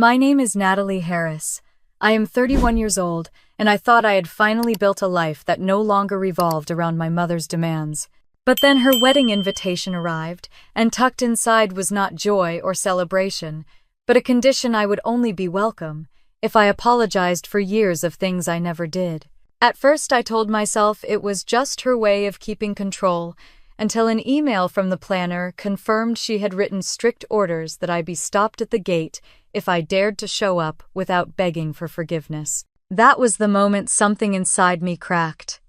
My name is Natalie Harris. I am 31 years old, and I thought I had finally built a life that no longer revolved around my mother's demands. But then her wedding invitation arrived, and tucked inside was not joy or celebration, but a condition I would only be welcome if I apologized for years of things I never did. At first I told myself it was just her way of keeping control, until an email from the planner confirmed she had written strict orders that I be stopped at the gate if I dared to show up without begging for forgiveness. That was the moment something inside me cracked.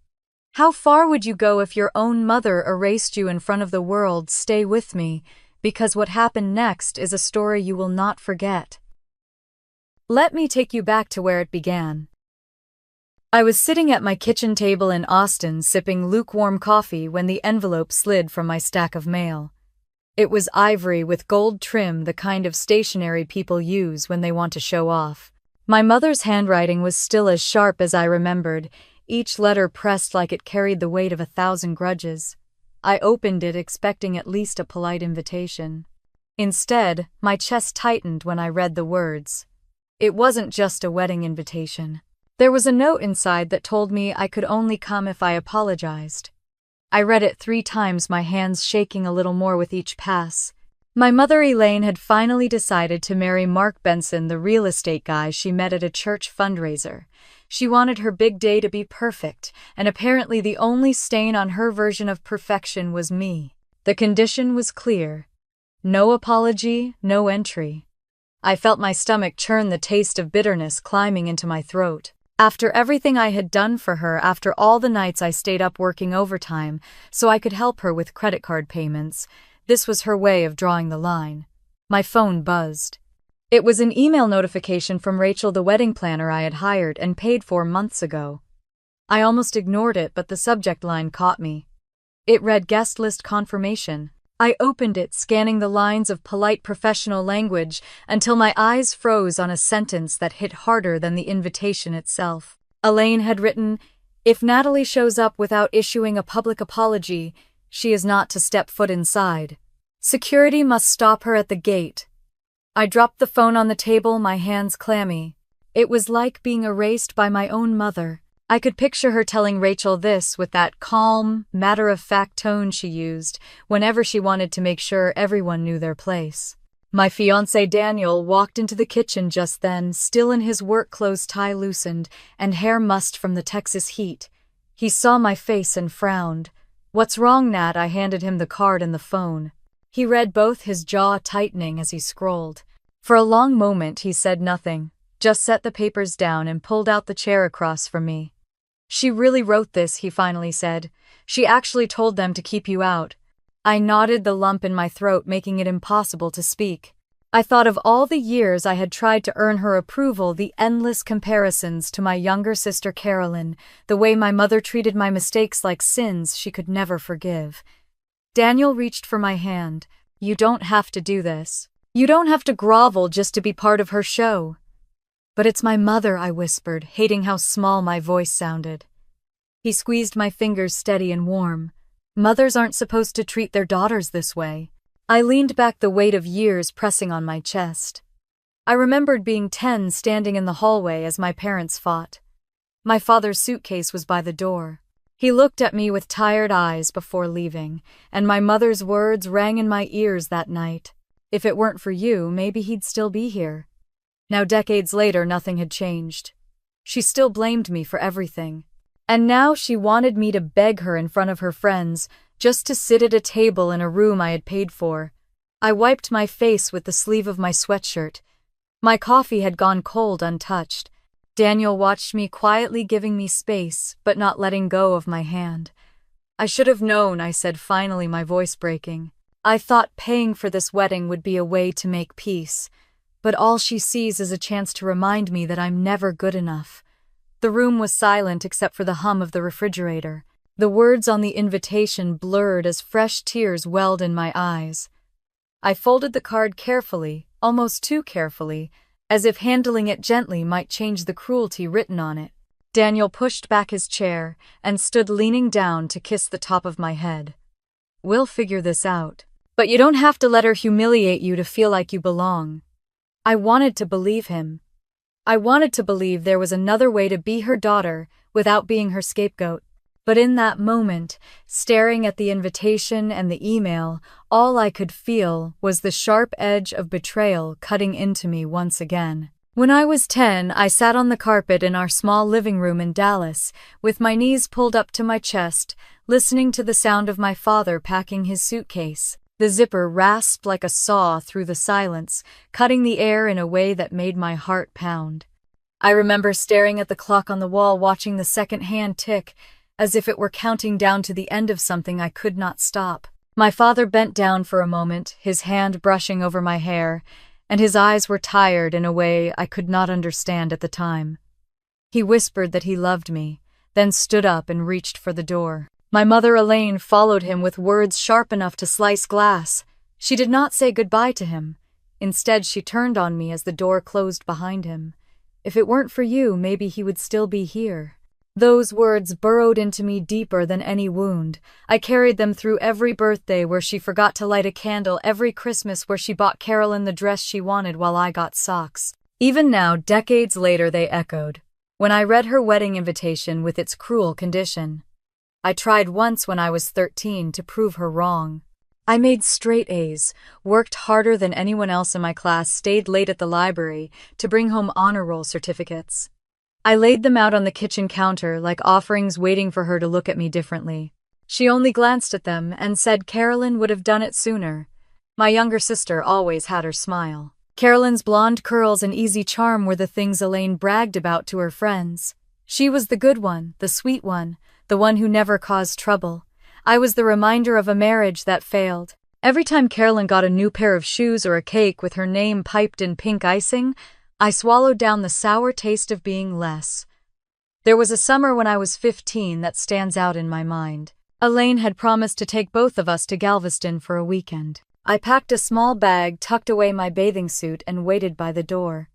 How far would you go if your own mother erased you in front of the world? Stay with me, because what happened next is a story you will not forget. Let me take you back to where it began. I was sitting at my kitchen table in Austin sipping lukewarm coffee when the envelope slid from my stack of mail. It was ivory with gold trim, the kind of stationery people use when they want to show off. My mother's handwriting was still as sharp as I remembered, each letter pressed like it carried the weight of 1,000 grudges. I opened it expecting at least a polite invitation. Instead, my chest tightened when I read the words. It wasn't just a wedding invitation. There was a note inside that told me I could only come if I apologized. I read it 3 times, my hands shaking a little more with each pass. My mother Elaine had finally decided to marry Mark Benson, the real estate guy she met at a church fundraiser. She wanted her big day to be perfect, and apparently the only stain on her version of perfection was me. The condition was clear. No apology, no entry. I felt my stomach churn, the taste of bitterness climbing into my throat. After everything I had done for her, after all the nights I stayed up working overtime so I could help her with credit card payments, this was her way of drawing the line. My phone buzzed. It was an email notification from Rachel, the wedding planner I had hired and paid for months ago. I almost ignored it, but the subject line caught me. It read guest list confirmation. I opened it, scanning the lines of polite professional language until my eyes froze on a sentence that hit harder than the invitation itself. Elaine had written, "If Natalie shows up without issuing a public apology, she is not to step foot inside. Security must stop her at the gate." I dropped the phone on the table, my hands clammy. It was like being erased by my own mother. I could picture her telling Rachel this with that calm, matter-of-fact tone she used whenever she wanted to make sure everyone knew their place. My fiancé Daniel walked into the kitchen just then, still in his work clothes, tie loosened, and hair mussed from the Texas heat. He saw my face and frowned. "What's wrong, Nat?" I handed him the card and the phone. He read both, his jaw tightening as he scrolled. For a long moment he said nothing, just set the papers down and pulled out the chair across from me. "She really wrote this," he finally said. "She actually told them to keep you out." I nodded, the lump in my throat making it impossible to speak. I thought of all the years I had tried to earn her approval, the endless comparisons to my younger sister Carolyn, the way my mother treated my mistakes like sins she could never forgive. Daniel reached for my hand. "You don't have to do this. You don't have to grovel just to be part of her show." "But it's my mother," I whispered, hating how small my voice sounded. He squeezed my fingers steady and warm. "Mothers aren't supposed to treat their daughters this way." I leaned back, the weight of years pressing on my chest. I remembered being 10, standing in the hallway as my parents fought. My father's suitcase was by the door. He looked at me with tired eyes before leaving, and my mother's words rang in my ears that night. "If it weren't for you, maybe he'd still be here." Now, decades later, nothing had changed. She still blamed me for everything. And now she wanted me to beg her in front of her friends, just to sit at a table in a room I had paid for. I wiped my face with the sleeve of my sweatshirt. My coffee had gone cold untouched. Daniel watched me quietly, giving me space, but not letting go of my hand. "I should have known," I said, finally, my voice breaking. "I thought paying for this wedding would be a way to make peace. But all she sees is a chance to remind me that I'm never good enough." The room was silent except for the hum of the refrigerator. The words on the invitation blurred as fresh tears welled in my eyes. I folded the card carefully, almost too carefully, as if handling it gently might change the cruelty written on it. Daniel pushed back his chair and stood leaning down to kiss the top of my head. "We'll figure this out. But you don't have to let her humiliate you to feel like you belong." I wanted to believe him. I wanted to believe there was another way to be her daughter without being her scapegoat. But in that moment, staring at the invitation and the email, all I could feel was the sharp edge of betrayal cutting into me once again. When I was 10, I sat on the carpet in our small living room in Dallas, with my knees pulled up to my chest, listening to the sound of my father packing his suitcase. The zipper rasped like a saw through the silence, cutting the air in a way that made my heart pound. I remember staring at the clock on the wall, watching the second hand tick, as if it were counting down to the end of something I could not stop. My father bent down for a moment, his hand brushing over my hair, and his eyes were tired in a way I could not understand at the time. He whispered that he loved me, then stood up and reached for the door. My mother Elaine followed him with words sharp enough to slice glass. She did not say goodbye to him. Instead, she turned on me as the door closed behind him. If it weren't for you, maybe he would still be here. Those words burrowed into me deeper than any wound. I carried them through every birthday where she forgot to light a candle, every Christmas where she bought Carolyn the dress she wanted while I got socks. Even now, decades later, they echoed. When I read her wedding invitation with its cruel condition. I tried once when I was 13 to prove her wrong. I made straight A's, worked harder than anyone else in my class, stayed late at the library to bring home honor roll certificates. I laid them out on the kitchen counter like offerings, waiting for her to look at me differently. She only glanced at them and said Carolyn would have done it sooner. My younger sister always had her smile. Carolyn's blonde curls and easy charm were the things Elaine bragged about to her friends. She was the good one, the sweet one, the one who never caused trouble. I was the reminder of a marriage that failed. Every time Carolyn got a new pair of shoes or a cake with her name piped in pink icing, I swallowed down the sour taste of being less. There was a summer when I was 15 that stands out in my mind. Elaine had promised to take both of us to Galveston for a weekend. I packed a small bag, tucked away my bathing suit, and waited by the door.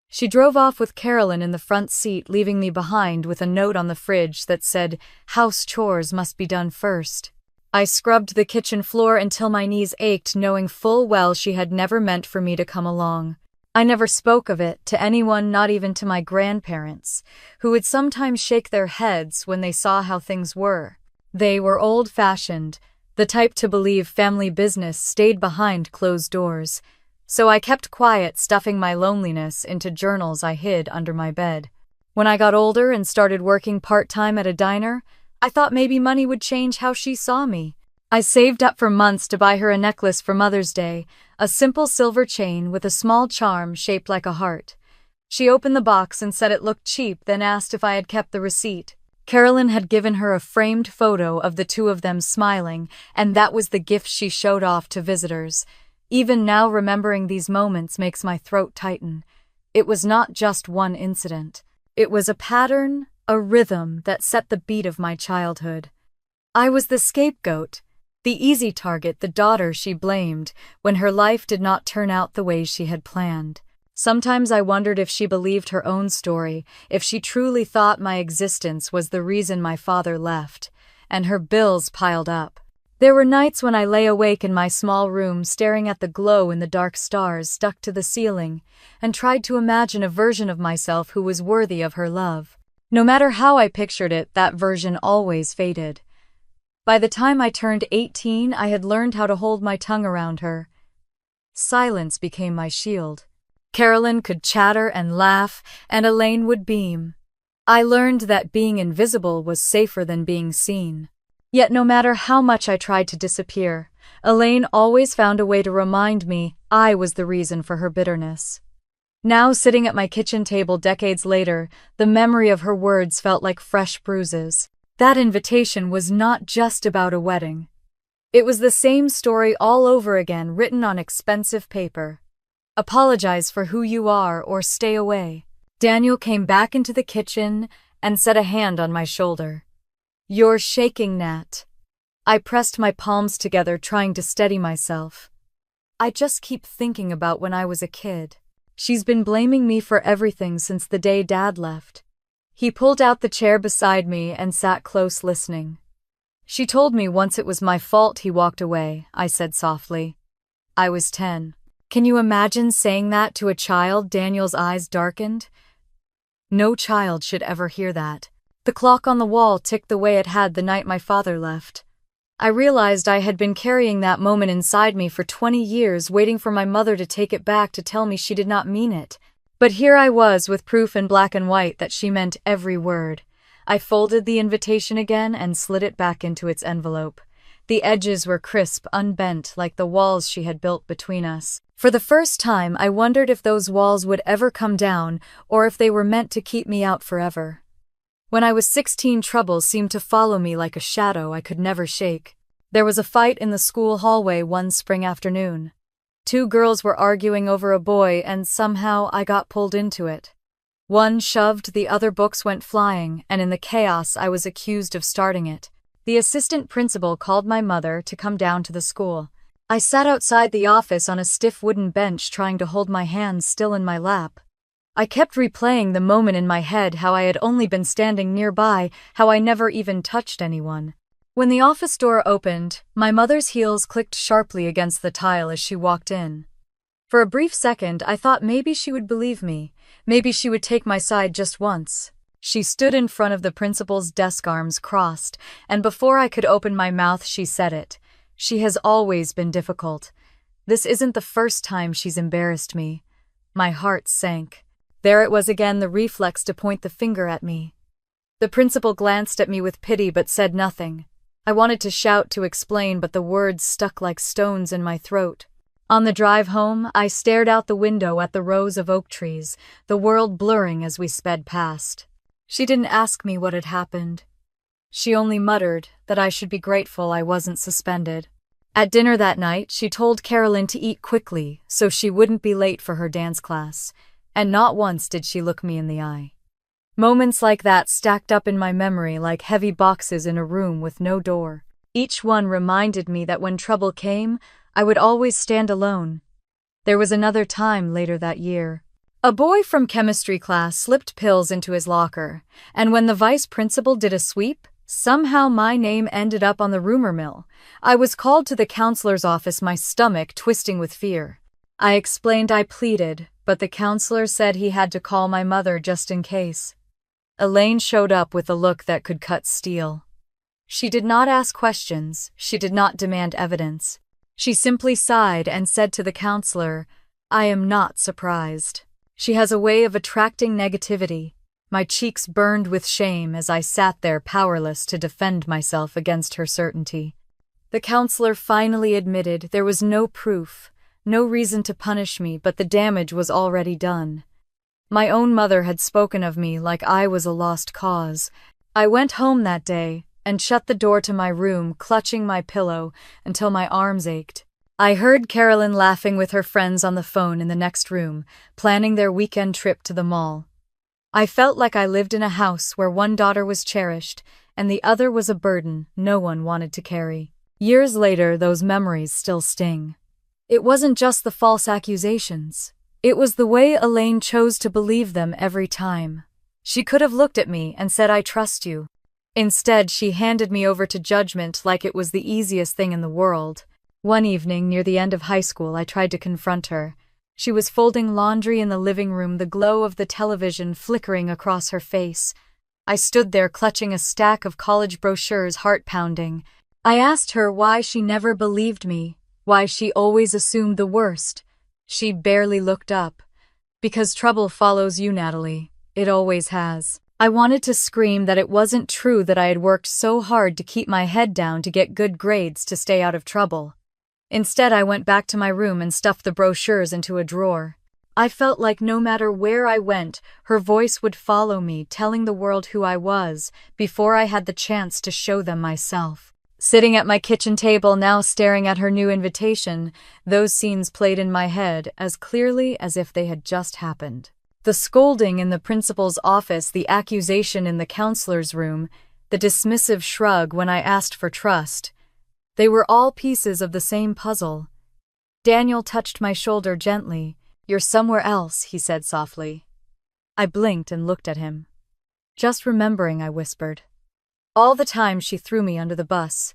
She drove off with Carolyn in the front seat, leaving me behind with a note on the fridge that said, "House chores must be done first." I scrubbed the kitchen floor until my knees ached, knowing full well she had never meant for me to come along. I never spoke of it to anyone, not even to my grandparents, who would sometimes shake their heads when they saw how things were. They were old-fashioned, the type to believe family business stayed behind closed doors. So I kept quiet, stuffing my loneliness into journals I hid under my bed. When I got older and started working part-time at a diner, I thought maybe money would change how she saw me. I saved up for months to buy her a necklace for Mother's Day, a simple silver chain with a small charm shaped like a heart. She opened the box and said it looked cheap, then asked if I had kept the receipt. Carolyn had given her a framed photo of the two of them smiling, and that was the gift she showed off to visitors. Even now, remembering these moments makes my throat tighten. It was not just one incident. It was a pattern, a rhythm that set the beat of my childhood. I was the scapegoat, the easy target, the daughter she blamed when her life did not turn out the way she had planned. Sometimes I wondered if she believed her own story, if she truly thought my existence was the reason my father left, and her bills piled up. There were nights when I lay awake in my small room, staring at the glow in the dark stars stuck to the ceiling, and tried to imagine a version of myself who was worthy of her love. No matter how I pictured it, that version always faded. By the time I turned 18, I had learned how to hold my tongue around her. Silence became my shield. Carolyn could chatter and laugh, and Elaine would beam. I learned that being invisible was safer than being seen. Yet no matter how much I tried to disappear, Elaine always found a way to remind me I was the reason for her bitterness. Now, sitting at my kitchen table decades later, the memory of her words felt like fresh bruises. That invitation was not just about a wedding. It was the same story all over again, written on expensive paper. Apologize for who you are or stay away. Daniel came back into the kitchen and set a hand on my shoulder. You're shaking, Nat. I pressed my palms together, trying to steady myself. I just keep thinking about when I was a kid. She's been blaming me for everything since the day Dad left. He pulled out the chair beside me and sat close, listening. She told me once it was my fault he walked away, I said softly. I was 10. Can you imagine saying that to a child? Daniel's eyes darkened. No child should ever hear that. The clock on the wall ticked the way it had the night my father left. I realized I had been carrying that moment inside me for 20 years, waiting for my mother to take it back to tell me she did not mean it. But here I was with proof in black and white that she meant every word. I folded the invitation again and slid it back into its envelope. The edges were crisp, unbent, like the walls she had built between us. For the first time, I wondered if those walls would ever come down, or if they were meant to keep me out forever. When I was 16, trouble seemed to follow me like a shadow I could never shake. There was a fight in the school hallway one spring afternoon. 2 girls were arguing over a boy, and somehow I got pulled into it. One shoved, the other books went flying, and in the chaos I was accused of starting it. The assistant principal called my mother to come down to the school. I sat outside the office on a stiff wooden bench, trying to hold my hands still in my lap. I kept replaying the moment in my head, how I had only been standing nearby, how I never even touched anyone. When the office door opened, my mother's heels clicked sharply against the tile as she walked in. For a brief second, I thought maybe she would believe me. Maybe she would take my side just once. She stood in front of the principal's desk, arms crossed, and before I could open my mouth, she said it. She has always been difficult. This isn't the first time she's embarrassed me. My heart sank. There it was again, the reflex to point the finger at me. The principal glanced at me with pity but said nothing. I wanted to shout, to explain, but the words stuck like stones in my throat. On the drive home, I stared out the window at the rows of oak trees, the world blurring as we sped past. She didn't ask me what had happened. She only muttered that I should be grateful I wasn't suspended. At dinner that night, she told Carolyn to eat quickly so she wouldn't be late for her dance class, and not once did she look me in the eye. Moments like that stacked up in my memory like heavy boxes in a room with no door. Each one reminded me that when trouble came, I would always stand alone. There was another time later that year. A boy from chemistry class slipped pills into his locker, and when the vice principal did a sweep, somehow my name ended up on the rumor mill. I was called to the counselor's office, my stomach twisting with fear. I explained, I pleaded, but the counselor said he had to call my mother just in case. Elaine showed up with a look that could cut steel. She did not ask questions, she did not demand evidence. She simply sighed and said to the counselor, "I am not surprised. She has a way of attracting negativity." My cheeks burned with shame as I sat there powerless to defend myself against her certainty. The counselor finally admitted there was no proof, no reason to punish me, but the damage was already done. My own mother had spoken of me like I was a lost cause. I went home that day and shut the door to my room, clutching my pillow until my arms ached. I heard Carolyn laughing with her friends on the phone in the next room, planning their weekend trip to the mall. I felt like I lived in a house where one daughter was cherished and the other was a burden no one wanted to carry. Years later, those memories still sting. It wasn't just the false accusations. It was the way Elaine chose to believe them every time. She could have looked at me and said, "I trust you." Instead, she handed me over to judgment like it was the easiest thing in the world. One evening near the end of high school, I tried to confront her. She was folding laundry in the living room, the glow of the television flickering across her face. I stood there clutching a stack of college brochures, heart pounding. I asked her why she never believed me, why she always assumed the worst. She barely looked up. "Because trouble follows you, Natalie. It always has." I wanted to scream that it wasn't true, that I had worked so hard to keep my head down, to get good grades, to stay out of trouble. Instead, I went back to my room and stuffed the brochures into a drawer. I felt like no matter where I went, her voice would follow me, telling the world who I was, before I had the chance to show them myself. Sitting at my kitchen table now, staring at her new invitation, those scenes played in my head as clearly as if they had just happened. The scolding in the principal's office, the accusation in the counselor's room, the dismissive shrug when I asked for trust. They were all pieces of the same puzzle. Daniel touched my shoulder gently. "You're somewhere else," he said softly. I blinked and looked at him. "Just remembering," I whispered. "All the time she threw me under the bus."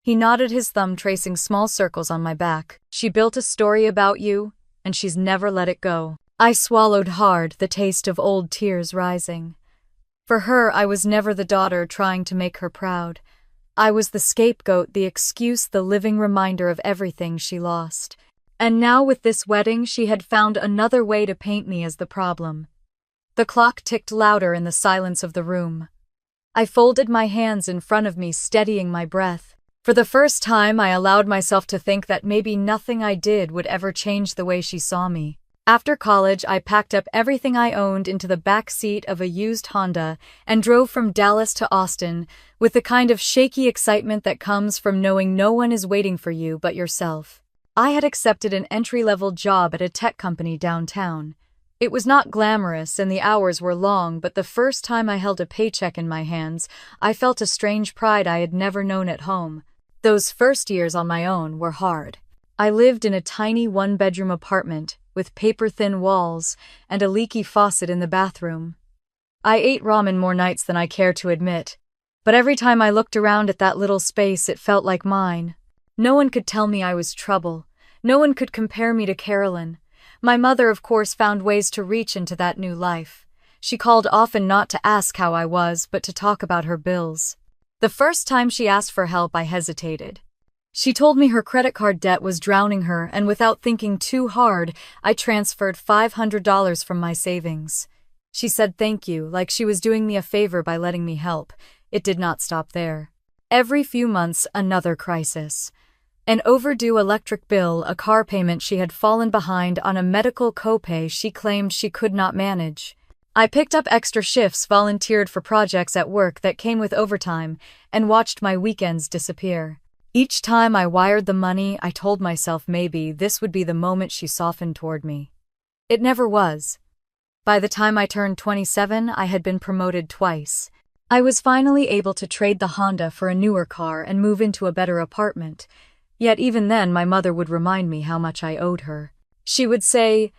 He nodded, his thumb tracing small circles on my back. "She built a story about you, and she's never let it go. I swallowed hard, the taste of old tears rising. For her, I was never the daughter trying to make her proud. I was the scapegoat, the excuse, the living reminder of everything she lost. And now with this wedding, she had found another way to paint me as the problem. The clock ticked louder in the silence of the room. I folded my hands in front of me, steadying my breath. For the first time, I allowed myself to think that maybe nothing I did would ever change the way she saw me. After college, I packed up everything I owned into the back seat of a used Honda and drove from Dallas to Austin with the kind of shaky excitement that comes from knowing no one is waiting for you but yourself. I had accepted an entry-level job at a tech company downtown. It was not glamorous and the hours were long, but the first time I held a paycheck in my hands, I felt a strange pride I had never known at home. Those first years on my own were hard. I lived in a tiny one-bedroom apartment with paper-thin walls and a leaky faucet in the bathroom. I ate ramen more nights than I care to admit, but every time I looked around at that little space, it felt like mine. No one could tell me I was trouble. No one could compare me to Carolyn. My mother, of course, found ways to reach into that new life. She called often not to ask how I was, but to talk about her bills. The first time she asked for help, I hesitated. She told me her credit card debt was drowning her, and without thinking too hard, I transferred $500 from my savings. She said thank you, like she was doing me a favor by letting me help. It did not stop there. Every few months, another crisis. An overdue electric bill, a car payment she had fallen behind on, a medical copay she claimed she could not manage. I picked up extra shifts, volunteered for projects at work that came with overtime, and watched my weekends disappear. Each time I wired the money, I told myself maybe this would be the moment she softened toward me. It never was. By the time I turned 27, I had been promoted twice. I was finally able to trade the Honda for a newer car and move into a better apartment. Yet even then, my mother would remind me how much I owed her. She would say,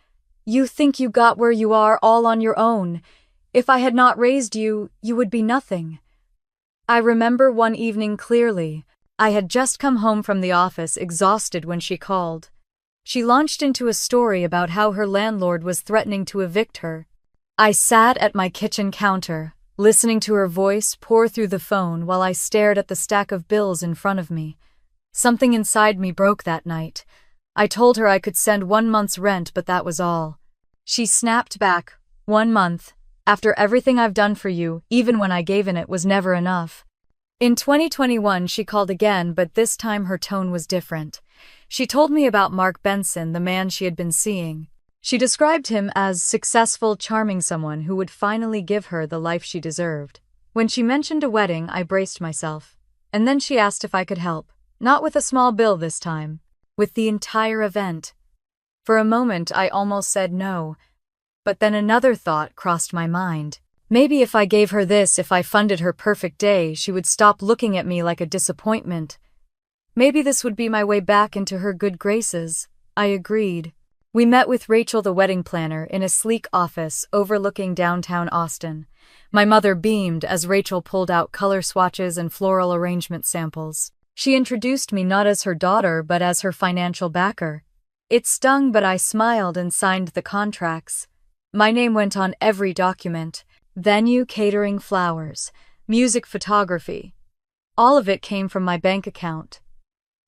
"You think you got where you are all on your own. If I had not raised you, you would be nothing." I remember one evening clearly. I had just come home from the office, exhausted, when she called. She launched into a story about how her landlord was threatening to evict her. I sat at my kitchen counter, listening to her voice pour through the phone while I stared at the stack of bills in front of me. Something inside me broke that night. I told her I could send 1 month's rent, but that was all. She snapped back, 1 month, after everything I've done for you, even when I gave in, it was never enough. In 2021, she called again, but this time her tone was different. She told me about Mark Benson, the man she had been seeing. She described him as successful, charming, someone who would finally give her the life she deserved. When she mentioned a wedding, I braced myself. And then she asked if I could help. Not with a small bill this time. With the entire event. For a moment, I almost said no. But then another thought crossed my mind. Maybe if I gave her this, if I funded her perfect day, she would stop looking at me like a disappointment. Maybe this would be my way back into her good graces. I agreed. We met with Rachel, the wedding planner, in a sleek office overlooking downtown Austin. My mother beamed as Rachel pulled out color swatches and floral arrangement samples. She introduced me not as her daughter, but as her financial backer. It stung, but I smiled and signed the contracts. My name went on every document. Venue, catering, flowers, music, photography. All of it came from my bank account.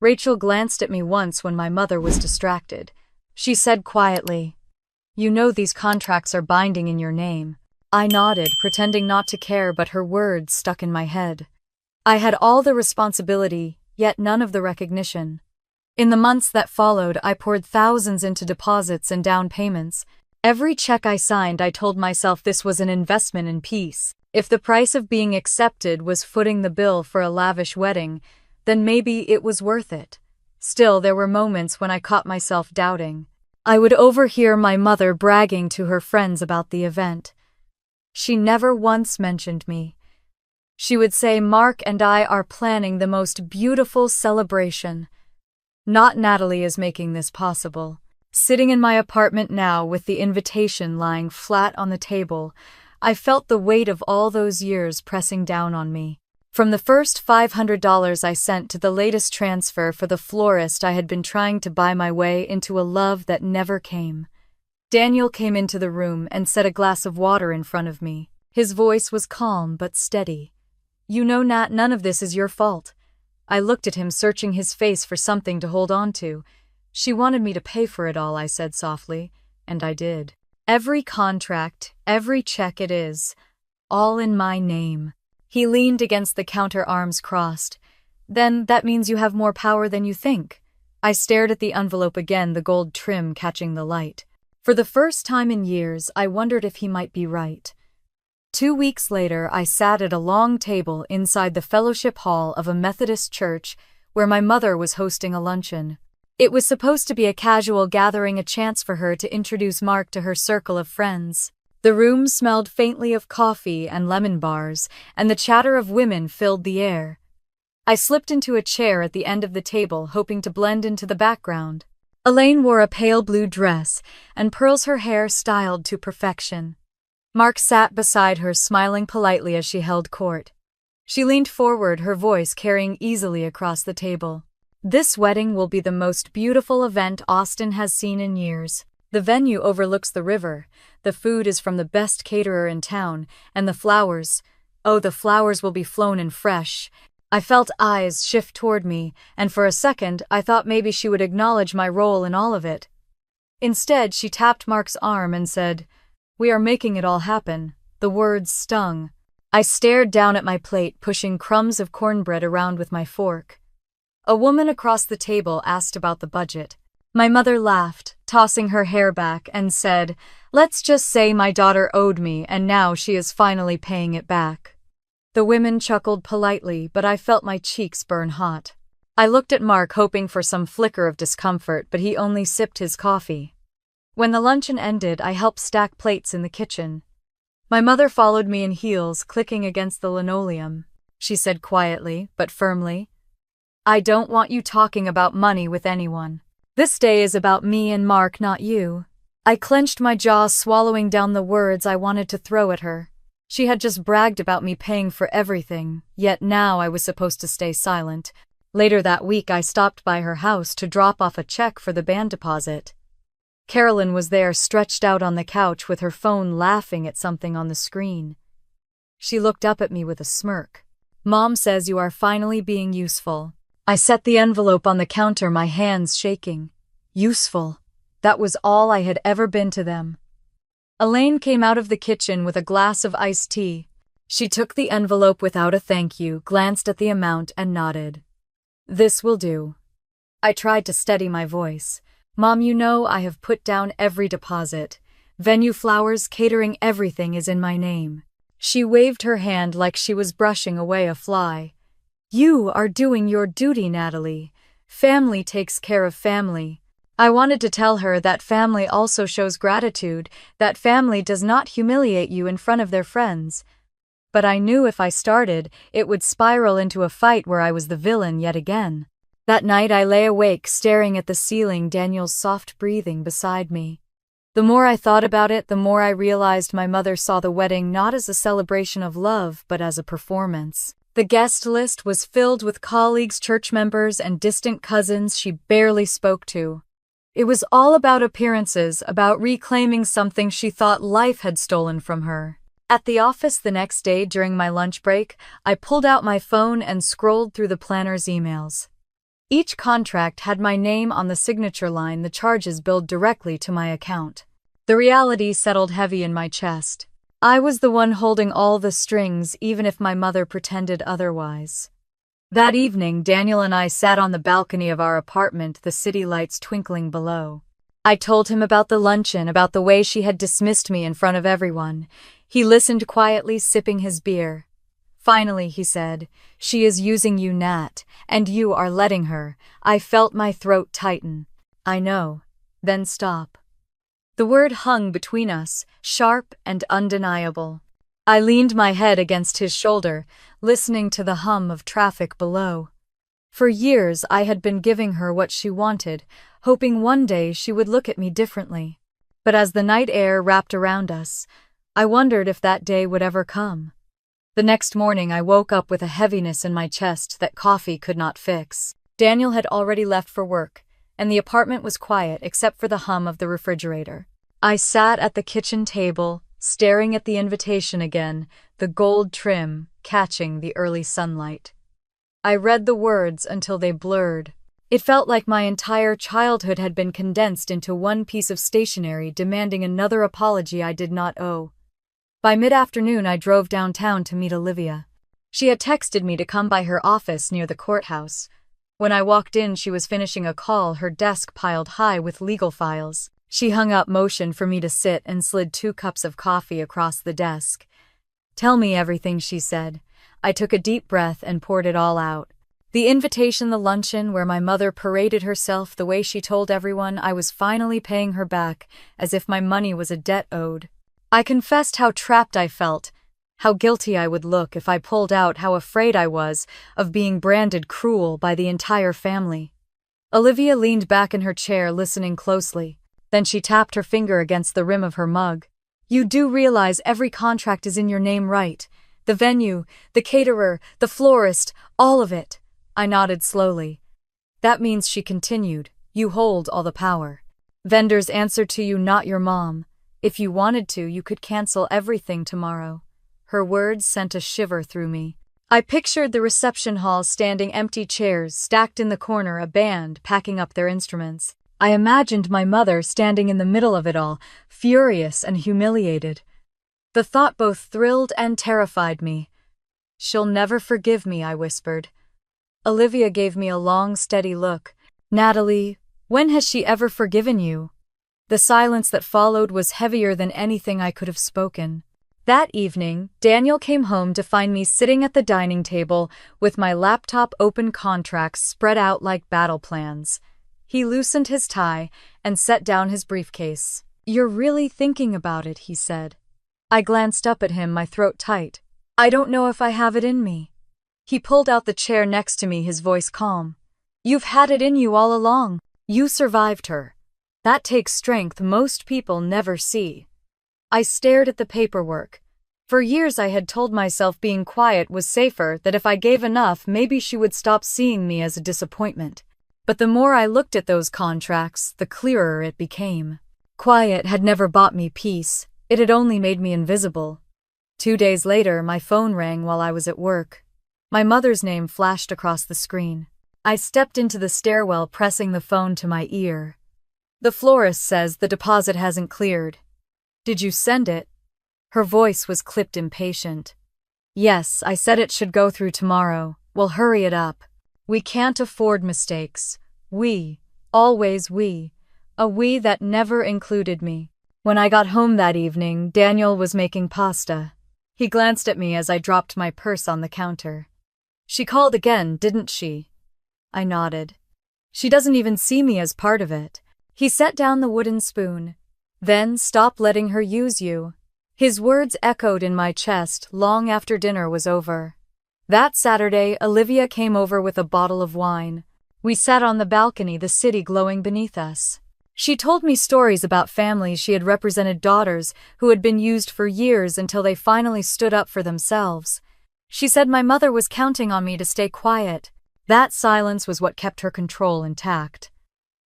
Rachel glanced at me once when my mother was distracted. She said quietly, "You know these contracts are binding in your name." I nodded, pretending not to care, but her words stuck in my head. I had all the responsibility, yet none of the recognition. In the months that followed, I poured thousands into deposits and down payments. Every check I signed, I told myself this was an investment in peace. If the price of being accepted was footing the bill for a lavish wedding, then maybe it was worth it. Still, there were moments when I caught myself doubting. I would overhear my mother bragging to her friends about the event. She never once mentioned me. She would say, "Mark and I are planning the most beautiful celebration. Not Natalie is making this possible." Sitting in my apartment now with the invitation lying flat on the table, I felt the weight of all those years pressing down on me. From the first $500 I sent to the latest transfer for the florist, I had been trying to buy my way into a love that never came. Daniel came into the room and set a glass of water in front of me. His voice was calm but steady. "You know, Nat, none of this is your fault." I looked at him, searching his face for something to hold on to. "She wanted me to pay for it all," I said softly, and I did. "Every contract, every check, it is all in my name." He leaned against the counter, arms crossed. "Then that means you have more power than you think." I stared at the envelope again, the gold trim catching the light. For the first time in years, I wondered if he might be right. 2 weeks later, I sat at a long table inside the fellowship hall of a Methodist church where my mother was hosting a luncheon. It was supposed to be a casual gathering, a chance for her to introduce Mark to her circle of friends. The room smelled faintly of coffee and lemon bars, and the chatter of women filled the air. I slipped into a chair at the end of the table, hoping to blend into the background. Elaine wore a pale blue dress, and pearls her hair styled to perfection. Mark sat beside her, smiling politely as she held court. She leaned forward, her voice carrying easily across the table. "This wedding will be the most beautiful event Austin has seen in years. The venue overlooks the river, the food is from the best caterer in town, and the flowers, oh, the flowers will be flown in fresh." I felt eyes shift toward me, and for a second I thought maybe she would acknowledge my role in all of it. Instead, she tapped Mark's arm and said, "We are making it all happen." The words stung. I stared down at my plate, pushing crumbs of cornbread around with my fork. A woman across the table asked about the budget. My mother laughed, tossing her hair back, and said, "Let's just say my daughter owed me, and now she is finally paying it back." The women chuckled politely, but I felt my cheeks burn hot. I looked at Mark, hoping for some flicker of discomfort, but he only sipped his coffee. When the luncheon ended, I helped stack plates in the kitchen. My mother followed me in heels, clicking against the linoleum. She said quietly, but firmly, "I don't want you talking about money with anyone. This day is about me and Mark, not you." I clenched my jaw, swallowing down the words I wanted to throw at her. She had just bragged about me paying for everything, yet now I was supposed to stay silent. Later that week, I stopped by her house to drop off a check for the band deposit. Carolyn was there, stretched out on the couch with her phone, laughing at something on the screen. She looked up at me with a smirk. "Mom says you are finally being useful." I set the envelope on the counter, my hands shaking. Useful. That was all I had ever been to them. Elaine came out of the kitchen with a glass of iced tea. She took the envelope without a thank you, glanced at the amount, and nodded. "This will do." I tried to steady my voice. "Mom, you know I have put down every deposit. Venue, flowers, catering, everything is in my name." She waved her hand like she was brushing away a fly. "You are doing your duty, Natalie. Family takes care of family." I wanted to tell her that family also shows gratitude, that family does not humiliate you in front of their friends. But I knew if I started, it would spiral into a fight where I was the villain yet again. That night I lay awake, staring at the ceiling, Daniel's soft breathing beside me. The more I thought about it, the more I realized my mother saw the wedding not as a celebration of love, but as a performance. The guest list was filled with colleagues, church members, and distant cousins she barely spoke to. It was all about appearances, about reclaiming something she thought life had stolen from her. At the office the next day during my lunch break, I pulled out my phone and scrolled through the planner's emails. Each contract had my name on the signature line, the charges billed directly to my account. The reality settled heavy in my chest. I was the one holding all the strings, even if my mother pretended otherwise. That evening, Daniel and I sat on the balcony of our apartment, the city lights twinkling below. I told him about the luncheon, about the way she had dismissed me in front of everyone. He listened quietly, sipping his beer. Finally, he said, "She is using you, Nat, and you are letting her." I felt my throat tighten. "I know." Then stop. The word hung between us, sharp and undeniable. I leaned my head against his shoulder, listening to the hum of traffic below. For years I had been giving her what she wanted, hoping one day she would look at me differently. But as the night air wrapped around us, I wondered if that day would ever come. The next morning, I woke up with a heaviness in my chest that coffee could not fix. Daniel had already left for work, and the apartment was quiet except for the hum of the refrigerator. I sat at the kitchen table, staring at the invitation again, the gold trim catching the early sunlight. I read the words until they blurred. It felt like my entire childhood had been condensed into one piece of stationery demanding another apology I did not owe. By mid-afternoon, I drove downtown to meet Olivia. She had texted me to come by her office near the courthouse. When I walked in, she was finishing a call, her desk piled high with legal files. She hung up, motioned for me to sit, and slid 2 cups of coffee across the desk. "Tell me everything," she said. I took a deep breath and poured it all out. The invitation, the luncheon where my mother paraded herself the way she told everyone I was finally paying her back, as if my money was a debt owed. I confessed how trapped I felt, how guilty I would look if I pulled out, how afraid I was of being branded cruel by the entire family. Olivia leaned back in her chair, listening closely. Then she tapped her finger against the rim of her mug. "You do realize every contract is in your name, right? The venue, the caterer, the florist, all of it." I nodded slowly. "That means," she continued, "you hold all the power. Vendors answer to you, not your mom. If you wanted to, you could cancel everything tomorrow." Her words sent a shiver through me. I pictured the reception hall, standing empty chairs stacked in the corner, a band packing up their instruments. I imagined my mother standing in the middle of it all, furious and humiliated. The thought both thrilled and terrified me. "She'll never forgive me," I whispered. Olivia gave me a long, steady look. "Natalie, when has she ever forgiven you?" The silence that followed was heavier than anything I could have spoken. That evening, Daniel came home to find me sitting at the dining table with my laptop open, contracts spread out like battle plans. He loosened his tie and set down his briefcase. "You're really thinking about it," he said. I glanced up at him, my throat tight. "I don't know if I have it in me." He pulled out the chair next to me, his voice calm. "You've had it in you all along. You survived her. That takes strength most people never see." I stared at the paperwork. For years I had told myself being quiet was safer, that if I gave enough, maybe she would stop seeing me as a disappointment. But the more I looked at those contracts, the clearer it became. Quiet had never bought me peace. It had only made me invisible. 2 days later, my phone rang while I was at work. My mother's name flashed across the screen. I stepped into the stairwell, pressing the phone to my ear. "The florist says the deposit hasn't cleared. Did you send it?" Her voice was clipped, impatient. "Yes, I said it should go through tomorrow. Well, hurry it up. We can't afford mistakes. We, always we. A we that never included me." When I got home that evening, Daniel was making pasta. He glanced at me as I dropped my purse on the counter. "She called again, didn't she?" I nodded. "She doesn't even see me as part of it." He set down the wooden spoon. "Then stop letting her use you." His words echoed in my chest long after dinner was over. That Saturday, Olivia came over with a bottle of wine. We sat on the balcony, the city glowing beneath us. She told me stories about families she had represented, daughters who had been used for years until they finally stood up for themselves. She said my mother was counting on me to stay quiet. That silence was what kept her control intact.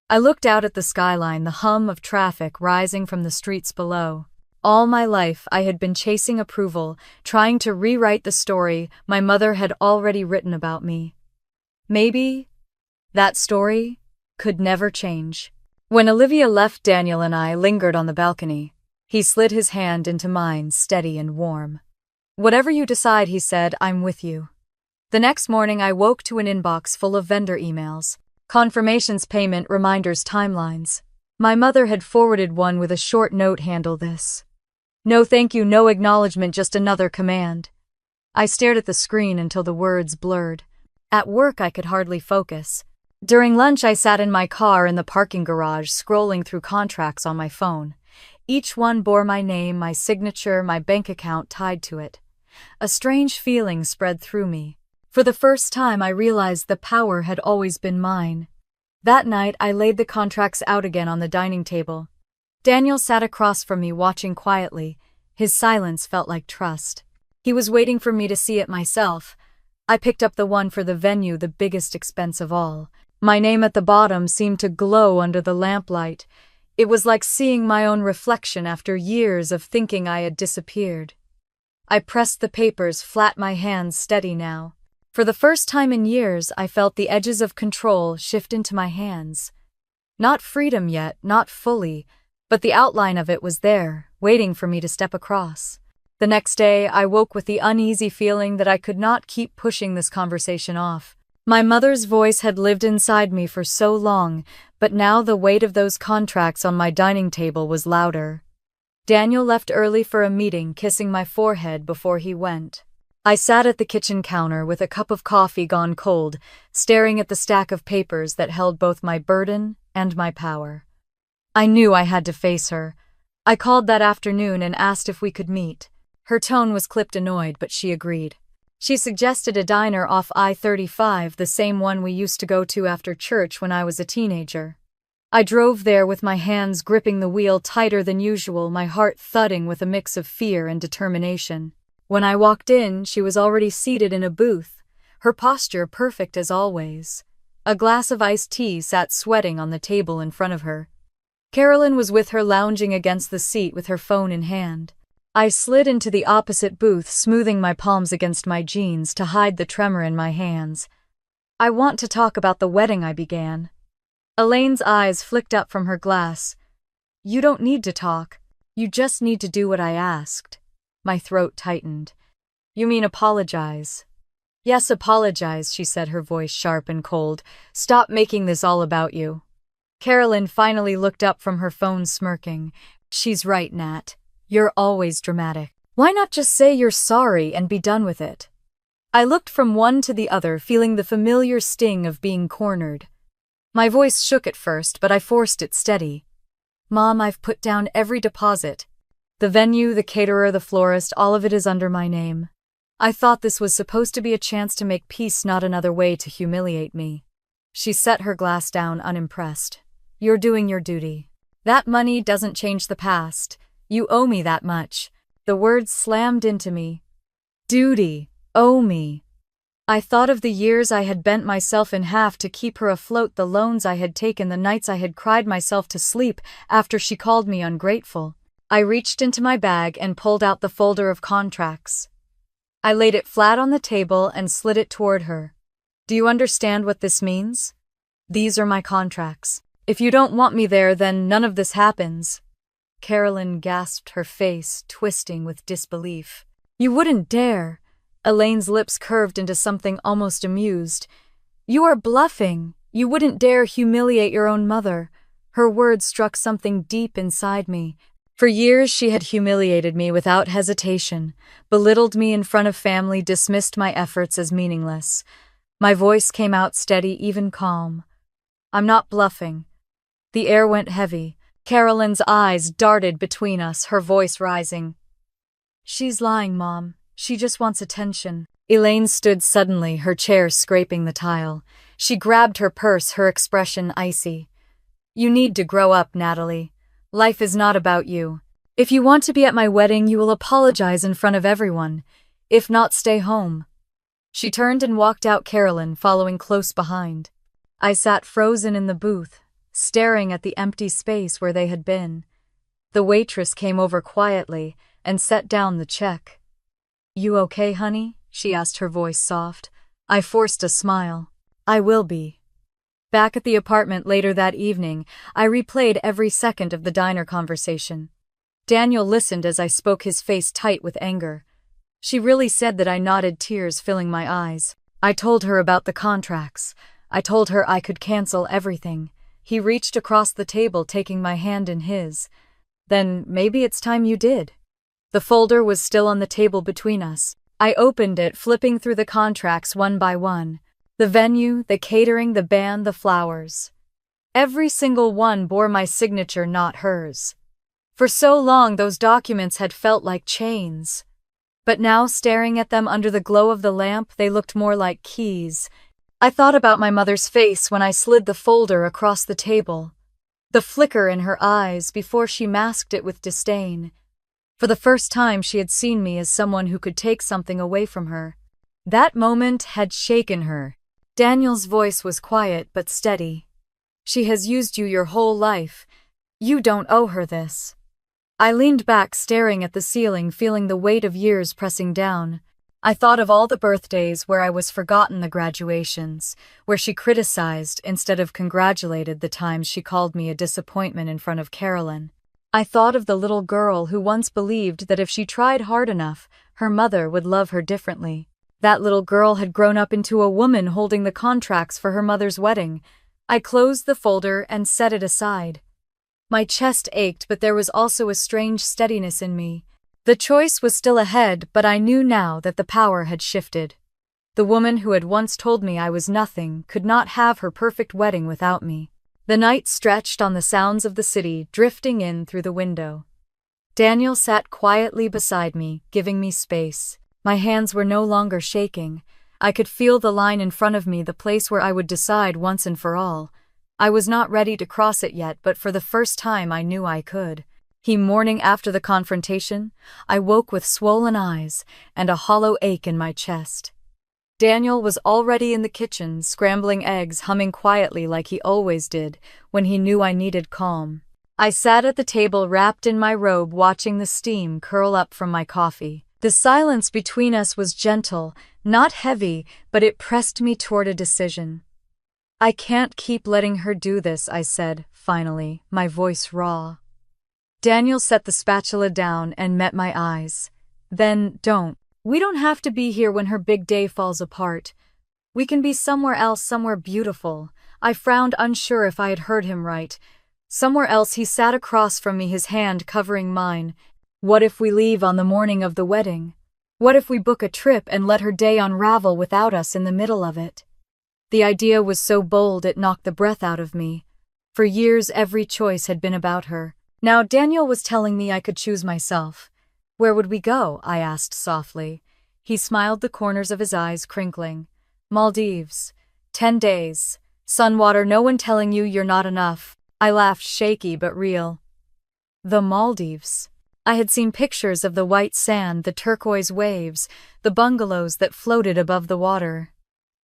I looked out at the skyline, the hum of traffic rising from the streets below. All my life I had been chasing approval, trying to rewrite the story my mother had already written about me. Maybe that story could never change. When Olivia left, Daniel and I lingered on the balcony. He slid his hand into mine, steady and warm. "Whatever you decide," he said, "I'm with you." The next morning, I woke to an inbox full of vendor emails. Confirmations, payment reminders, timelines. My mother had forwarded one with a short note: "Handle this." No thank you, no acknowledgement, just another command. I stared at the screen until the words blurred. At work, I could hardly focus. During lunch, I sat in my car in the parking garage, scrolling through contracts on my phone. Each one bore my name, my signature, my bank account tied to it. A strange feeling spread through me. For the first time, I realized the power had always been mine. That night, I laid the contracts out again on the dining table. Daniel sat across from me, watching quietly. His silence felt like trust. He was waiting for me to see it myself. I picked up the one for the venue, the biggest expense of all. My name at the bottom seemed to glow under the lamplight. It was like seeing my own reflection after years of thinking I had disappeared. I pressed the papers flat, my hands steady now. For the first time in years, I felt the edges of control shift into my hands. Not freedom yet, not fully, but the outline of it was there, waiting for me to step across. The next day, I woke with the uneasy feeling that I could not keep pushing this conversation off. My mother's voice had lived inside me for so long, but now the weight of those contracts on my dining table was louder. Daniel left early for a meeting, kissing my forehead before he went. I sat at the kitchen counter with a cup of coffee gone cold, staring at the stack of papers that held both my burden and my power. I knew I had to face her. I called that afternoon and asked if we could meet. Her tone was clipped annoyed, but she agreed. She suggested a diner off I-35, the same one we used to go to after church when I was a teenager. I drove there with my hands gripping the wheel tighter than usual, my heart thudding with a mix of fear and determination. When I walked in, she was already seated in a booth, her posture perfect as always. A glass of iced tea sat sweating on the table in front of her. Carolyn was with her, lounging against the seat with her phone in hand. I slid into the opposite booth, smoothing my palms against my jeans to hide the tremor in my hands. "I want to talk about the wedding," I began. Elaine's eyes flicked up from her glass. "You don't need to talk. You just need to do what I asked." My throat tightened. "You mean apologize?" "Yes, apologize," she said, her voice sharp and cold. "Stop making this all about you." Carolyn finally looked up from her phone, smirking. "She's right, Nat. You're always dramatic. Why not just say you're sorry and be done with it?" I looked from one to the other, feeling the familiar sting of being cornered. My voice shook at first, but I forced it steady. "Mom, I've put down every deposit. The venue, the caterer, the florist, all of it is under my name. I thought this was supposed to be a chance to make peace, not another way to humiliate me." She set her glass down, unimpressed. "You're doing your duty. That money doesn't change the past. You owe me that much." The words slammed into me. Duty, owe me. I thought of the years I had bent myself in half to keep her afloat, the loans I had taken, the nights I had cried myself to sleep after she called me ungrateful. I reached into my bag and pulled out the folder of contracts. I laid it flat on the table and slid it toward her. "Do you understand what this means? These are my contracts. If you don't want me there, then none of this happens." Carolyn gasped, her face twisting with disbelief. "You wouldn't dare." Elaine's lips curved into something almost amused. "You are bluffing. You wouldn't dare humiliate your own mother." Her words struck something deep inside me. For years she had humiliated me without hesitation, belittled me in front of family, dismissed my efforts as meaningless. My voice came out steady, even calm. "I'm not bluffing." The air went heavy. Carolyn's eyes darted between us, her voice rising. "She's lying, Mom. She just wants attention." Elaine stood suddenly, her chair scraping the tile. She grabbed her purse, her expression icy. "You need to grow up, Natalie. Life is not about you. If you want to be at my wedding, you will apologize in front of everyone. If not, stay home." She turned and walked out, Carolyn following close behind. I sat frozen in the booth, staring at the empty space where they had been. The waitress came over quietly and set down the check. "You okay, honey?" she asked, her voice soft. I forced a smile. "I will be." Back at the apartment later that evening, I replayed every second of the diner conversation. Daniel listened as I spoke, his face tight with anger. She really said that, I nodded, tears filling my eyes. I told her about the contracts. I told her I could cancel everything. He reached across the table, taking my hand in his. "Then maybe it's time you did." The folder was still on the table between us. I opened it, flipping through the contracts one by one. The venue, the catering, the band, the flowers. Every single one bore my signature, not hers. For so long, those documents had felt like chains. But now, staring at them under the glow of the lamp, they looked more like keys. I thought about my mother's face when I slid the folder across the table. The flicker in her eyes before she masked it with disdain. For the first time, she had seen me as someone who could take something away from her. That moment had shaken her. Daniel's voice was quiet but steady. She has used you your whole life. You don't owe her this. I leaned back, staring at the ceiling, feeling the weight of years pressing down. I thought of all the birthdays where I was forgotten, the graduations, where she criticized instead of congratulated, the times she called me a disappointment in front of Carolyn. I thought of the little girl who once believed that if she tried hard enough, her mother would love her differently. That little girl had grown up into a woman holding the contracts for her mother's wedding. I closed the folder and set it aside. My chest ached, but there was also a strange steadiness in me. The choice was still ahead, but I knew now that the power had shifted. The woman who had once told me I was nothing could not have her perfect wedding without me. The night stretched on, the sounds of the city drifting in through the window. Daniel sat quietly beside me, giving me space. My hands were no longer shaking. I could feel the line in front of me, the place where I would decide once and for all. I was not ready to cross it yet, but for the first time I knew I could. Morning after the confrontation, I woke with swollen eyes and a hollow ache in my chest. Daniel was already in the kitchen, scrambling eggs, humming quietly like he always did when he knew I needed calm. I sat at the table wrapped in my robe, watching the steam curl up from my coffee. The silence between us was gentle, not heavy, but it pressed me toward a decision. I can't keep letting her do this, I said, finally, my voice raw. Daniel set the spatula down and met my eyes. Then, don't. We don't have to be here when her big day falls apart. We can be somewhere else, somewhere beautiful. I frowned, unsure if I had heard him right. Somewhere else. He sat across from me, his hand covering mine. What if we leave on the morning of the wedding? What if we book a trip and let her day unravel without us in the middle of it? The idea was so bold it knocked the breath out of me. For years every choice had been about her. Now Daniel was telling me I could choose myself. Where would we go? I asked softly. He smiled, the corners of his eyes crinkling. Maldives. 10 days. Sunwater, no one telling you you're not enough. I laughed, shaky but real. The Maldives. I had seen pictures of the white sand, the turquoise waves, the bungalows that floated above the water.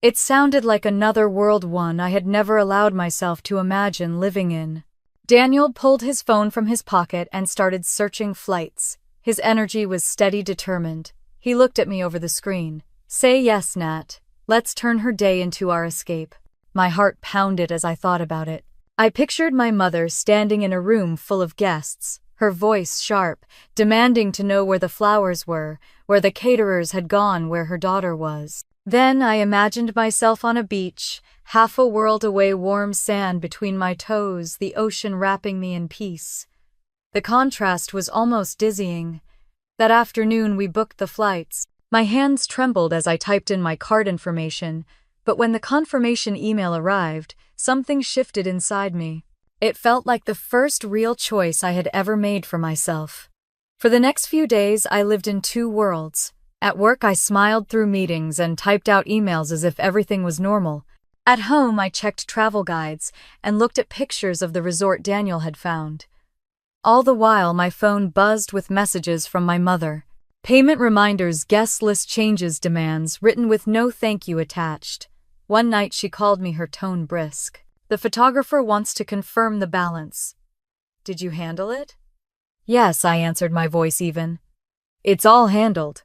It sounded like another world, one I had never allowed myself to imagine living in. Daniel pulled his phone from his pocket and started searching flights. His energy was steady, determined. He looked at me over the screen. Say yes, Nat. Let's turn her day into our escape. My heart pounded as I thought about it. I pictured my mother standing in a room full of guests, her voice sharp, demanding to know where the flowers were, where the caterers had gone, where her daughter was. Then I imagined myself on a beach, half a world away, warm sand between my toes, the ocean wrapping me in peace. The contrast was almost dizzying. That afternoon we booked the flights. My hands trembled as I typed in my card information, but when the confirmation email arrived, something shifted inside me. It felt like the first real choice I had ever made for myself. For the next few days, I lived in two worlds. At work, I smiled through meetings and typed out emails as if everything was normal. At home, I checked travel guides and looked at pictures of the resort Daniel had found. All the while, my phone buzzed with messages from my mother. Payment reminders, guest list changes, demands, written with no thank you attached. One night she called me, her tone brisk. The photographer wants to confirm the balance. Did you handle it? Yes, I answered, my voice even. It's all handled.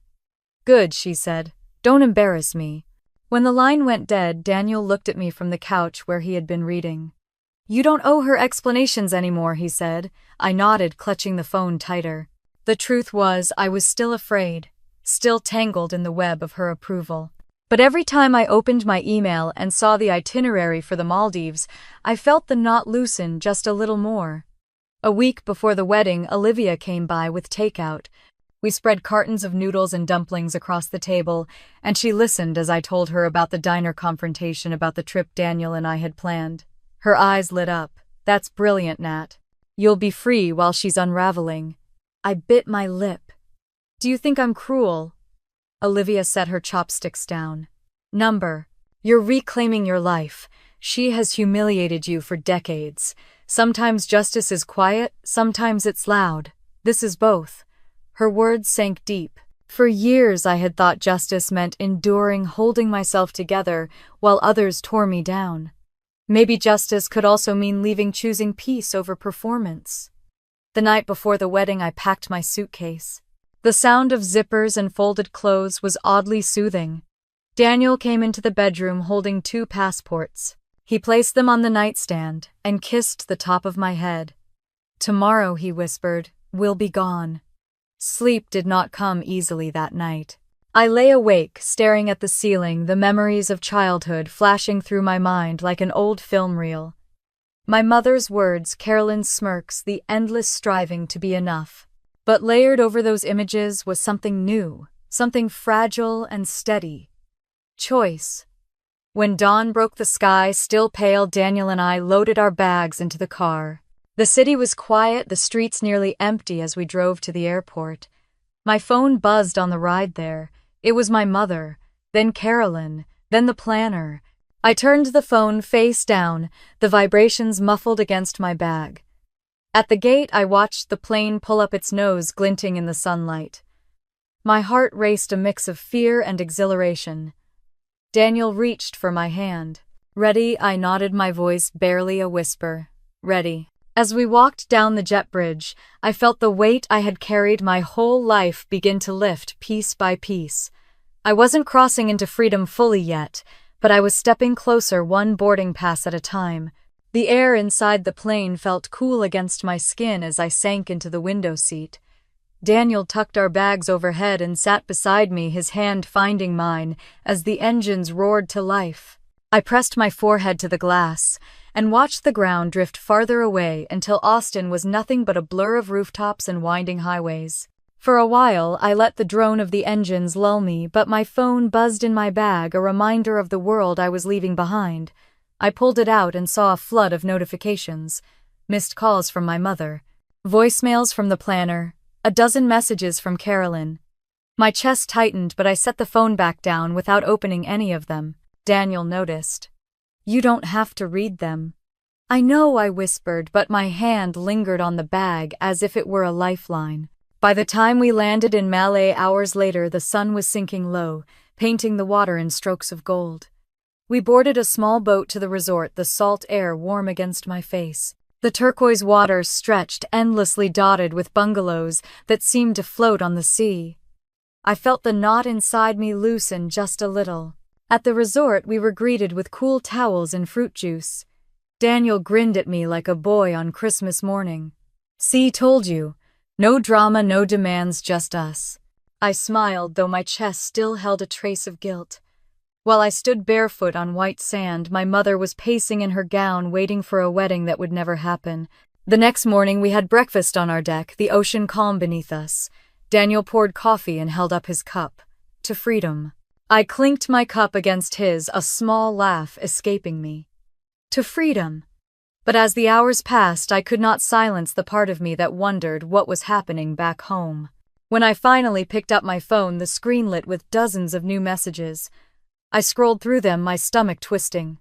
Good, she said. Don't embarrass me. When the line went dead, Daniel looked at me from the couch where he had been reading. You don't owe her explanations anymore, he said. I nodded, clutching the phone tighter. The truth was, I was still afraid, still tangled in the web of her approval. But every time I opened my email and saw the itinerary for the Maldives, I felt the knot loosen just a little more. A week before the wedding, Olivia came by with takeout. We spread cartons of noodles and dumplings across the table, and she listened as I told her about the diner confrontation, about the trip Daniel and I had planned. Her eyes lit up. That's brilliant, Nat. You'll be free while she's unraveling. I bit my lip. Do you think I'm cruel? Olivia set her chopsticks down. Number, you're reclaiming your life. She has humiliated you for decades. Sometimes justice is quiet, sometimes it's loud. This is both. Her words sank deep. For years I had thought justice meant enduring, holding myself together while others tore me down. Maybe justice could also mean choosing peace over performance. The night before the wedding, I packed my suitcase. The sound of zippers and folded clothes was oddly soothing. Daniel came into the bedroom holding 2 passports. He placed them on the nightstand and kissed the top of my head. "Tomorrow," he whispered, "we'll be gone." Sleep did not come easily that night. I lay awake, staring at the ceiling, the memories of childhood flashing through my mind like an old film reel. My mother's words, Carolyn's smirks, the endless striving to be enough. But layered over those images was something new, something fragile and steady. Choice. When dawn broke the sky, still pale, Daniel and I loaded our bags into the car. The city was quiet, the streets nearly empty as we drove to the airport. My phone buzzed on the ride there. It was my mother, then Carolyn, then the planner. I turned the phone face down, the vibrations muffled against my bag. At the gate, I watched the plane pull up its nose, glinting in the sunlight. My heart raced, a mix of fear and exhilaration. Daniel reached for my hand. "Ready?" I nodded, my voice barely a whisper. "Ready." As we walked down the jet bridge, I felt the weight I had carried my whole life begin to lift piece by piece. I wasn't crossing into freedom fully yet, but I was stepping closer, one boarding pass at a time. The air inside the plane felt cool against my skin as I sank into the window seat. Daniel tucked our bags overhead and sat beside me, his hand finding mine as the engines roared to life. I pressed my forehead to the glass and watched the ground drift farther away until Austin was nothing but a blur of rooftops and winding highways. For a while, I let the drone of the engines lull me, but my phone buzzed in my bag, a reminder of the world I was leaving behind. I pulled it out and saw a flood of notifications. Missed calls from my mother, voicemails from the planner, a dozen messages from Carolyn. My chest tightened, but I set the phone back down without opening any of them. Daniel noticed. "You don't have to read them." "I know," I whispered, but my hand lingered on the bag as if it were a lifeline. By the time we landed in Malé hours later, the sun was sinking low, painting the water in strokes of gold. We boarded a small boat to the resort, the salt air warm against my face. The turquoise waters stretched endlessly, dotted with bungalows that seemed to float on the sea. I felt the knot inside me loosen just a little. At the resort, we were greeted with cool towels and fruit juice. Daniel grinned at me like a boy on Christmas morning. "See, told you. No drama, no demands, just us." I smiled, though my chest still held a trace of guilt. While I stood barefoot on white sand, my mother was pacing in her gown, waiting for a wedding that would never happen. The next morning, we had breakfast on our deck, the ocean calm beneath us. Daniel poured coffee and held up his cup. "To freedom." I clinked my cup against his, a small laugh escaping me. To freedom. But as the hours passed, I could not silence the part of me that wondered what was happening back home. When I finally picked up my phone, the screen lit with dozens of new messages. I scrolled through them, my stomach twisting.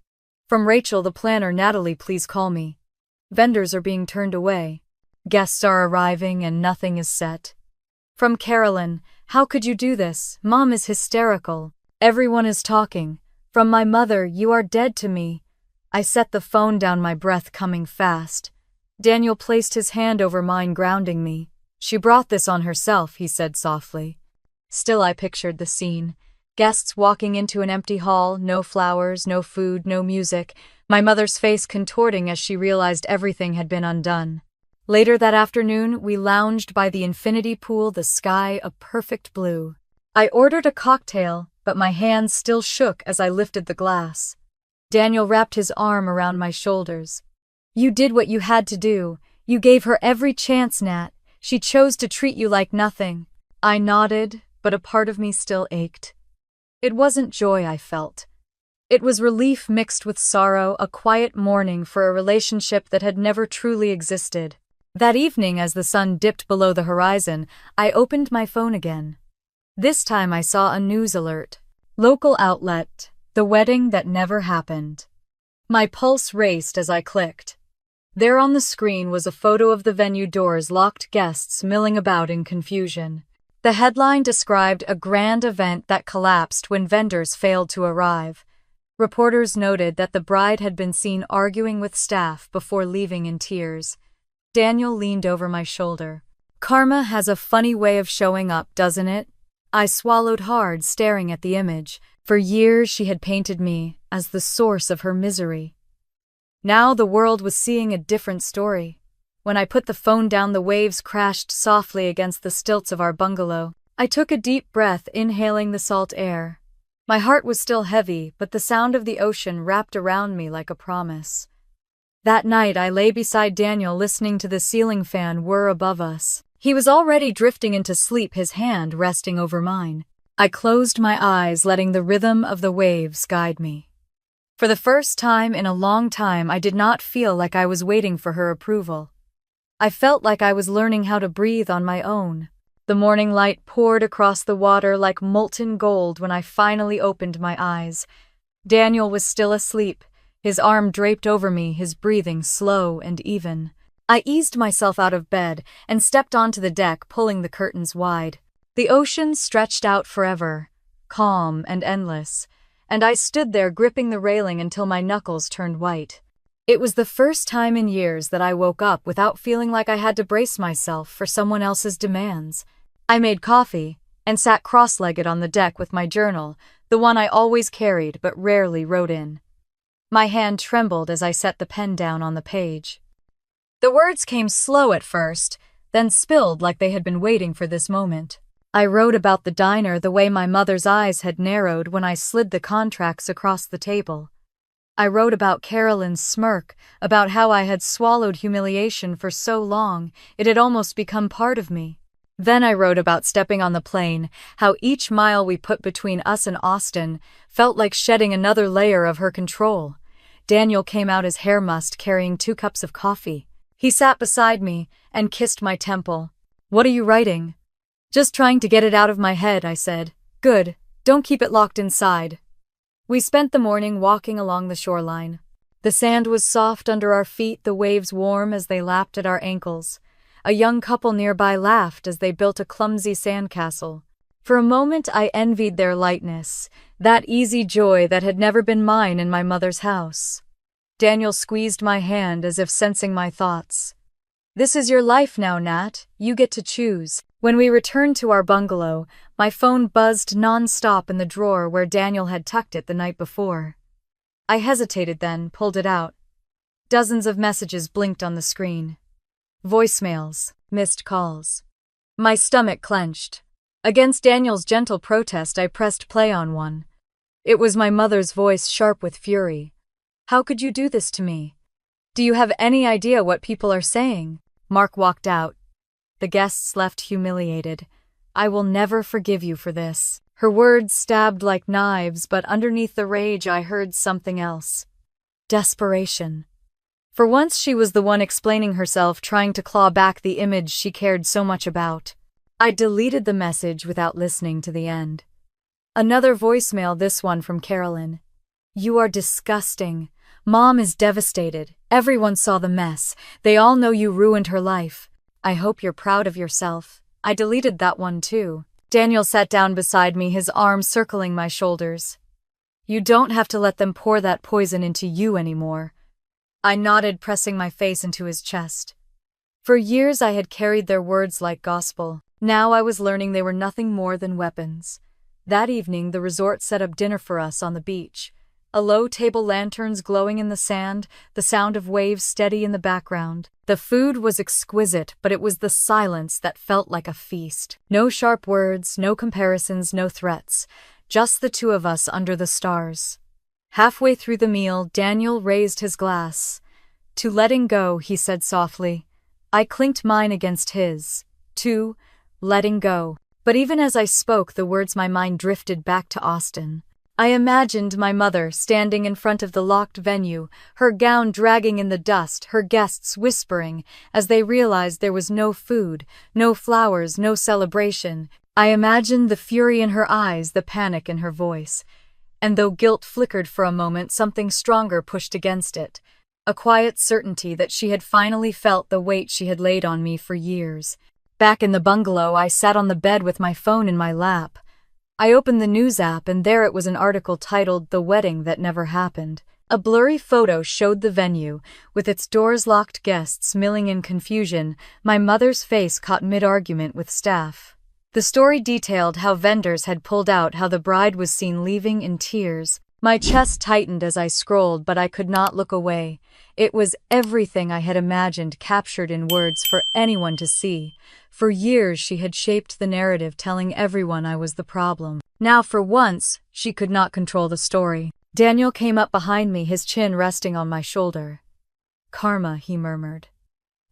From Rachel, the planner, "Natalie, please call me. Vendors are being turned away. Guests are arriving and nothing is set." From Carolyn, "How could you do this? Mom is hysterical. Everyone is talking." From my mother, "You are dead to me." I set the phone down, my breath coming fast. Daniel placed his hand over mine, grounding me. "She brought this on herself," he said softly. Still, I pictured the scene. Guests walking into an empty hall, no flowers, no food, no music, my mother's face contorting as she realized everything had been undone. Later that afternoon, we lounged by the infinity pool, the sky a perfect blue. I ordered a cocktail, but my hands still shook as I lifted the glass. Daniel wrapped his arm around my shoulders. "You did what you had to do. You gave her every chance, Nat. She chose to treat you like nothing." I nodded, but a part of me still ached. It wasn't joy I felt. It was relief mixed with sorrow, a quiet mourning for a relationship that had never truly existed. That evening, as the sun dipped below the horizon, I opened my phone again. This time I saw a news alert. Local outlet, "The wedding that never happened." My pulse raced as I clicked. There on the screen was a photo of the venue doors, locked guests milling about in confusion. The headline described a grand event that collapsed when vendors failed to arrive. Reporters noted that the bride had been seen arguing with staff before leaving in tears. Daniel leaned over my shoulder. Karma has a funny way of showing up, doesn't it? I swallowed hard, staring at the image. For years she had painted me as the source of her misery. Now the world was seeing a different story. When I put the phone down, the waves crashed softly against the stilts of our bungalow. I took a deep breath, inhaling the salt air. My heart was still heavy, but the sound of the ocean wrapped around me like a promise. That night I lay beside Daniel, listening to the ceiling fan whir above us. He was already drifting into sleep, his hand resting over mine. I closed my eyes, letting the rhythm of the waves guide me. For the first time in a long time, I did not feel like I was waiting for her approval. I felt like I was learning how to breathe on my own. The morning light poured across the water like molten gold when I finally opened my eyes. Daniel was still asleep, his arm draped over me, his breathing slow and even. I eased myself out of bed and stepped onto the deck, pulling the curtains wide. The ocean stretched out forever, calm and endless, and I stood there gripping the railing until my knuckles turned white. It was the first time in years that I woke up without feeling like I had to brace myself for someone else's demands. I made coffee and sat cross-legged on the deck with my journal, the one I always carried but rarely wrote in. My hand trembled as I set the pen down on the page. The words came slow at first, then spilled like they had been waiting for this moment. I wrote about the diner, the way my mother's eyes had narrowed when I slid the contracts across the table. I wrote about Carolyn's smirk, about how I had swallowed humiliation for so long it had almost become part of me. Then I wrote about stepping on the plane, how each mile we put between us and Austin felt like shedding another layer of her control. Daniel came out, his hair mussed, carrying 2 cups of coffee. He sat beside me and kissed my temple. "What are you writing?" "Just trying to get it out of my head," I said. "Good. Don't keep it locked inside." We spent the morning walking along the shoreline. The sand was soft under our feet, the waves warm as they lapped at our ankles. A young couple nearby laughed as they built a clumsy sandcastle. For a moment I envied their lightness, that easy joy that had never been mine in my mother's house. Daniel squeezed my hand as if sensing my thoughts. "This is your life now, Nat. You get to choose." When we returned to our bungalow, my phone buzzed non-stop in the drawer where Daniel had tucked it the night before. I hesitated, then pulled it out. Dozens of messages blinked on the screen. Voicemails, missed calls. My stomach clenched. Against Daniel's gentle protest, I pressed play on one. It was my mother's voice, sharp with fury. "How could you do this to me? Do you have any idea what people are saying?" Mark walked out. The guests left humiliated. "I will never forgive you for this." Her words stabbed like knives, but underneath the rage I heard something else. Desperation. For once she was the one explaining herself, trying to claw back the image she cared so much about. I deleted the message without listening to the end. Another voicemail, this one from Carolyn. "You are disgusting. Mom is devastated. Everyone saw the mess. They all know you ruined her life. I hope you're proud of yourself." I deleted that one too. Daniel sat down beside me, his arms circling my shoulders. "You don't have to let them pour that poison into you anymore." I nodded, pressing my face into his chest. For years I had carried their words like gospel. Now I was learning they were nothing more than weapons. That evening the resort set up dinner for us on the beach. A low table, lanterns glowing in the sand, the sound of waves steady in the background. The food was exquisite, but it was the silence that felt like a feast. No sharp words, no comparisons, no threats. Just the two of us under the stars. Halfway through the meal, Daniel raised his glass. "To letting go," he said softly. I clinked mine against his. "To letting go." But even as I spoke the words, my mind drifted back to Austin. I imagined my mother standing in front of the locked venue, her gown dragging in the dust, her guests whispering as they realized there was no food, no flowers, no celebration. I imagined the fury in her eyes, the panic in her voice. And though guilt flickered for a moment, something stronger pushed against it. a quiet certainty that she had finally felt the weight she had laid on me for years. Back in the bungalow, I sat on the bed with my phone in my lap. I opened the news app and there it was, an article titled "The Wedding That Never Happened." A blurry photo showed the venue, with its doors-locked guests milling in confusion, my mother's face caught mid-argument with staff. The story detailed how vendors had pulled out, how the bride was seen leaving in tears. My chest tightened as I scrolled, but I could not look away. It was everything I had imagined, captured in words for anyone to see. For years she had shaped the narrative, telling everyone I was the problem. Now, for once, she could not control the story. Daniel came up behind me, his chin resting on my shoulder. "Karma," he murmured.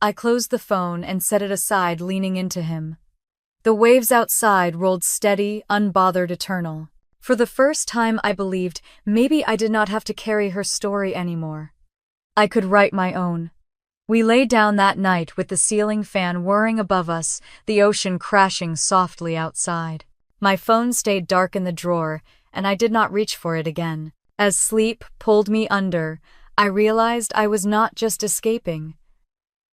I closed the phone and set it aside, leaning into him. The waves outside rolled steady, unbothered, eternal. For the first time, I believed maybe I did not have to carry her story anymore. I could write my own. We lay down that night with the ceiling fan whirring above us, the ocean crashing softly outside. My phone stayed dark in the drawer, and I did not reach for it again. As sleep pulled me under, I realized I was not just escaping.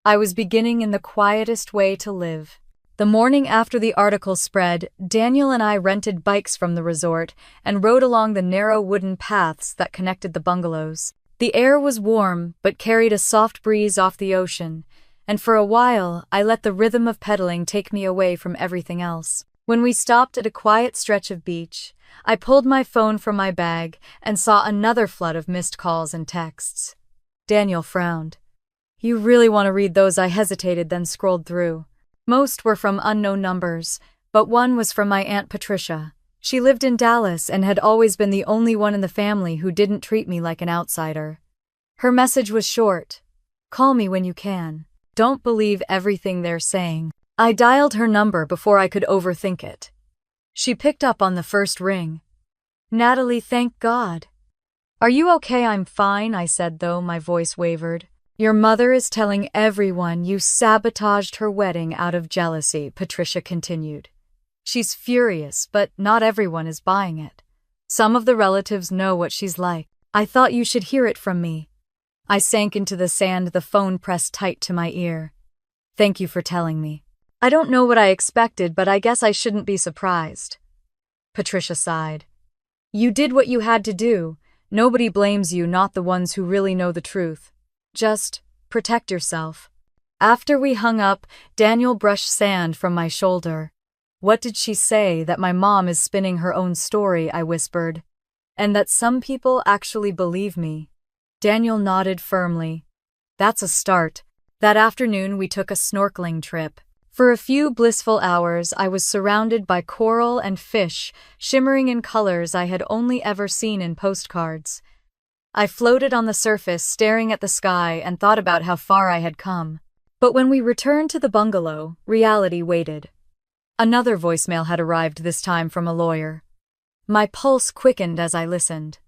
I was beginning in the quietest way to live. The morning after the article spread, Daniel and I rented bikes from the resort and rode along the narrow wooden paths that connected the bungalows. The air was warm, but carried a soft breeze off the ocean, and for a while I let the rhythm of pedaling take me away from everything else. When we stopped at a quiet stretch of beach, I pulled my phone from my bag and saw another flood of missed calls and texts. Daniel frowned. "You really want to read those?" I hesitated, then scrolled through. Most were from unknown numbers, but one was from my Aunt Patricia. She lived in Dallas and had always been the only one in the family who didn't treat me like an outsider. Her message was short. "Call me when you can. Don't believe everything they're saying." I dialed her number before I could overthink it. She picked up on the first ring. "Natalie, thank God." "Are you okay?" "I'm fine," I said, though my voice wavered. "Your mother is telling everyone you sabotaged her wedding out of jealousy," Patricia continued. "She's furious, but not everyone is buying it. Some of the relatives know what she's like. I thought you should hear it from me." I sank into the sand, the phone pressed tight to my ear. "Thank you for telling me. I don't know what I expected, but I guess I shouldn't be surprised." Patricia sighed. "You did what you had to do. Nobody blames you, not the ones who really know the truth. Just protect yourself." After we hung up, Daniel brushed sand from my shoulder. "What did she say? That my mom is spinning her own story?" I whispered. "And that some people actually believe me?" Daniel nodded firmly. "That's a start." That afternoon we took a snorkeling trip. For a few blissful hours I was surrounded by coral and fish, shimmering in colors I had only ever seen in postcards. I floated on the surface, staring at the sky, and thought about how far I had come. But when we returned to the bungalow, reality waited. Another voicemail had arrived, this time from a lawyer. My pulse quickened as I listened.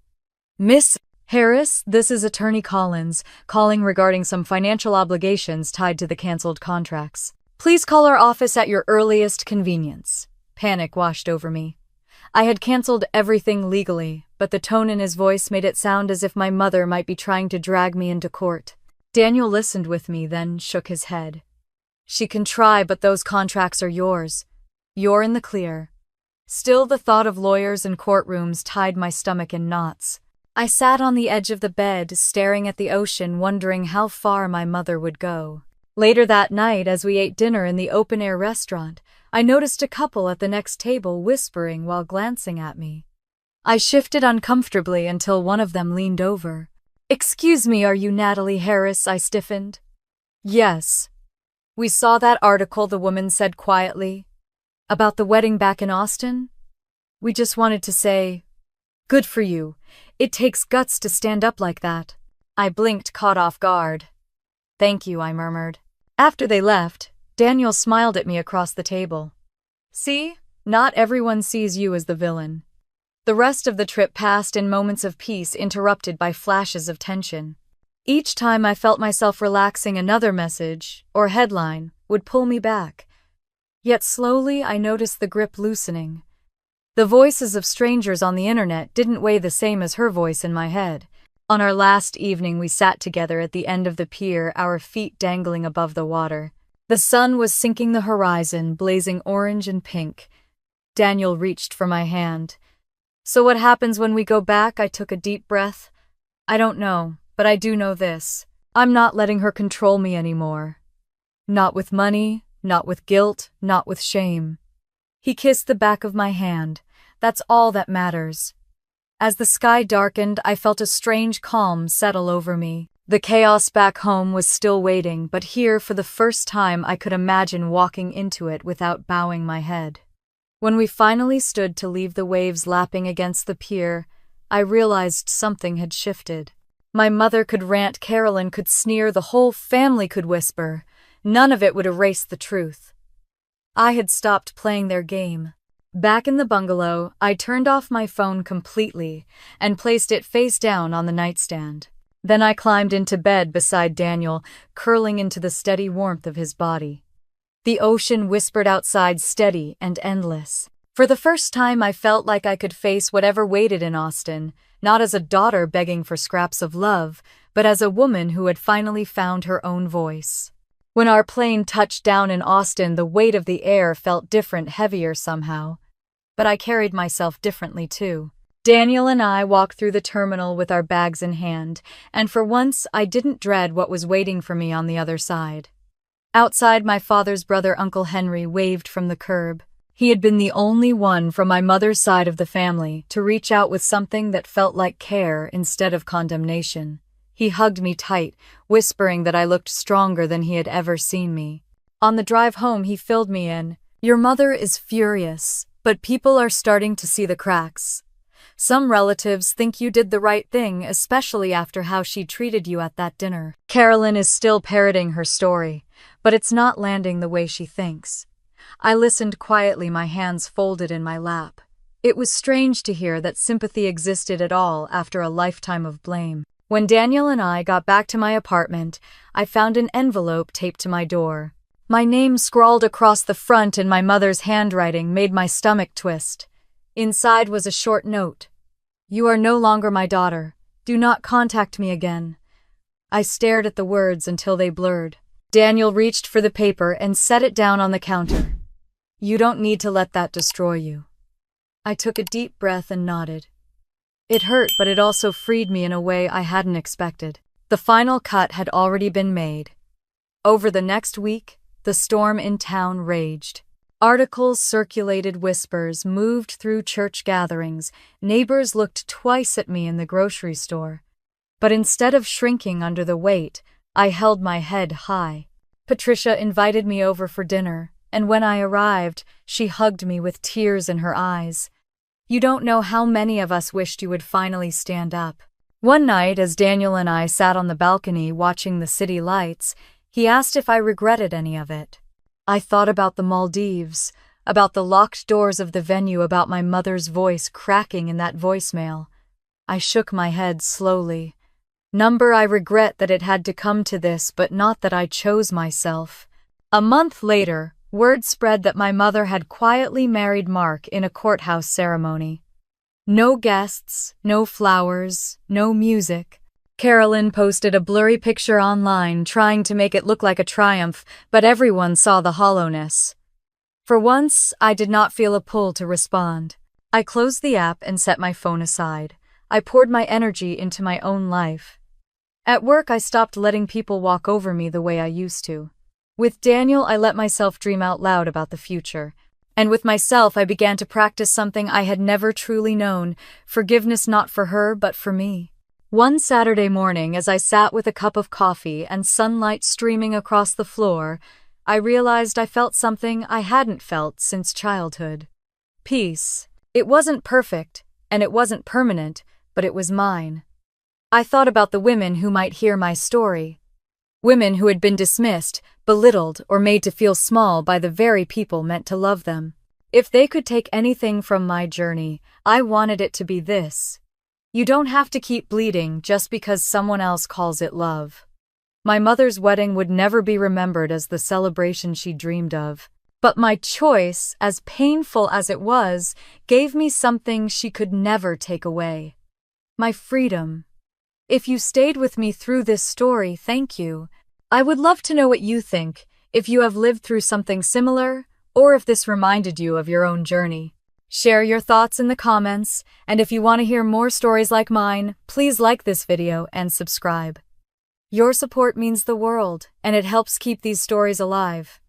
"Miss Harris, this is Attorney Collins, calling regarding some financial obligations tied to the canceled contracts. Please call our office at your earliest convenience." Panic washed over me. I had canceled everything legally, but the tone in his voice made it sound as if my mother might be trying to drag me into court. Daniel listened with me, then shook his head. "She can try, but those contracts are yours. You're in the clear." Still, the thought of lawyers and courtrooms tied my stomach in knots. I sat on the edge of the bed, staring at the ocean, wondering how far my mother would go. Later that night, as we ate dinner in the open-air restaurant, I noticed a couple at the next table whispering while glancing at me. I shifted uncomfortably until one of them leaned over. "Excuse me, are you Natalie Harris?" I stiffened. "Yes." "We saw that article," the woman said quietly. "About the wedding back in Austin? We just wanted to say, good for you. It takes guts to stand up like that." I blinked, caught off guard. "Thank you," I murmured. After they left, Daniel smiled at me across the table. "See, not everyone sees you as the villain." The rest of the trip passed in moments of peace, interrupted by flashes of tension. Each time I felt myself relaxing, another message, or headline, would pull me back. Yet slowly I noticed the grip loosening. The voices of strangers on the internet didn't weigh the same as her voice in my head. On our last evening, we sat together at the end of the pier, our feet dangling above the water. The sun was sinking the horizon, blazing orange and pink. Daniel reached for my hand. "So what happens when we go back?" I took a deep breath. "I don't know, but I do know this. I'm not letting her control me anymore. Not with money, not with guilt, not with shame." He kissed the back of my hand. "That's all that matters." As the sky darkened, I felt a strange calm settle over me. The chaos back home was still waiting, but here, for the first time, I could imagine walking into it without bowing my head. When we finally stood to leave the waves lapping against the pier, I realized something had shifted. My mother could rant, Carolyn could sneer, the whole family could whisper. None of it would erase the truth. I had stopped playing their game. Back in the bungalow, I turned off my phone completely and placed it face down on the nightstand. Then I climbed into bed beside Daniel, curling into the steady warmth of his body. The ocean whispered outside, steady and endless. For the first time, I felt like I could face whatever waited in Austin, not as a daughter begging for scraps of love, but as a woman who had finally found her own voice. When our plane touched down in Austin, the weight of the air felt different, heavier somehow. But I carried myself differently too. Daniel and I walked through the terminal with our bags in hand, and for once I didn't dread what was waiting for me on the other side. Outside, my father's brother, Uncle Henry, waved from the curb. He had been the only one from my mother's side of the family to reach out with something that felt like care instead of condemnation. He hugged me tight, whispering that I looked stronger than he had ever seen me. On the drive home, he filled me in. "Your mother is furious, but people are starting to see the cracks. Some relatives think you did the right thing, especially after how she treated you at that dinner." Carolyn is still parroting her story, but it's not landing the way she thinks. I listened quietly, my hands folded in my lap. It was strange to hear that sympathy existed at all after a lifetime of blame. When Daniel and I got back to my apartment, I found an envelope taped to my door. My name scrawled across the front in my mother's handwriting made my stomach twist. Inside was a short note. "You are no longer my daughter. Do not contact me again." I stared at the words until they blurred. Daniel reached for the paper and set it down on the counter. "You don't need to let that destroy you." I took a deep breath and nodded. It hurt, but it also freed me in a way I hadn't expected. The final cut had already been made. Over the next week, the storm in town raged. Articles circulated, whispers moved through church gatherings, neighbors looked twice at me in the grocery store. But instead of shrinking under the weight, I held my head high. Patricia invited me over for dinner, and when I arrived, she hugged me with tears in her eyes. "You don't know how many of us wished you would finally stand up." One night, as Daniel and I sat on the balcony watching the city lights, he asked if I regretted any of it. I thought about the Maldives, about the locked doors of the venue, about my mother's voice cracking in that voicemail. I shook my head slowly. I regret that it had to come to this, but not that I chose myself. A month later, word spread that my mother had quietly married Mark in a courthouse ceremony. No guests, no flowers, no music. Carolyn posted a blurry picture online, trying to make it look like a triumph, but everyone saw the hollowness. For once, I did not feel a pull to respond. I closed the app and set my phone aside. I poured my energy into my own life. At work, I stopped letting people walk over me the way I used to. With Daniel, I let myself dream out loud about the future. And with myself, I began to practice something I had never truly known, forgiveness not for her, but for me. One Saturday morning, as I sat with a cup of coffee and sunlight streaming across the floor, I realized I felt something I hadn't felt since childhood. Peace. It wasn't perfect, and it wasn't permanent, but it was mine. I thought about the women who might hear my story. Women who had been dismissed, belittled, or made to feel small by the very people meant to love them. If they could take anything from my journey, I wanted it to be this. You don't have to keep bleeding just because someone else calls it love. My mother's wedding would never be remembered as the celebration she dreamed of. But my choice, as painful as it was, gave me something she could never take away. My freedom. If you stayed with me through this story, thank you. I would love to know what you think, if you have lived through something similar, or if this reminded you of your own journey. Share your thoughts in the comments, and if you want to hear more stories like mine, please like this video and subscribe. Your support means the world, and it helps keep these stories alive.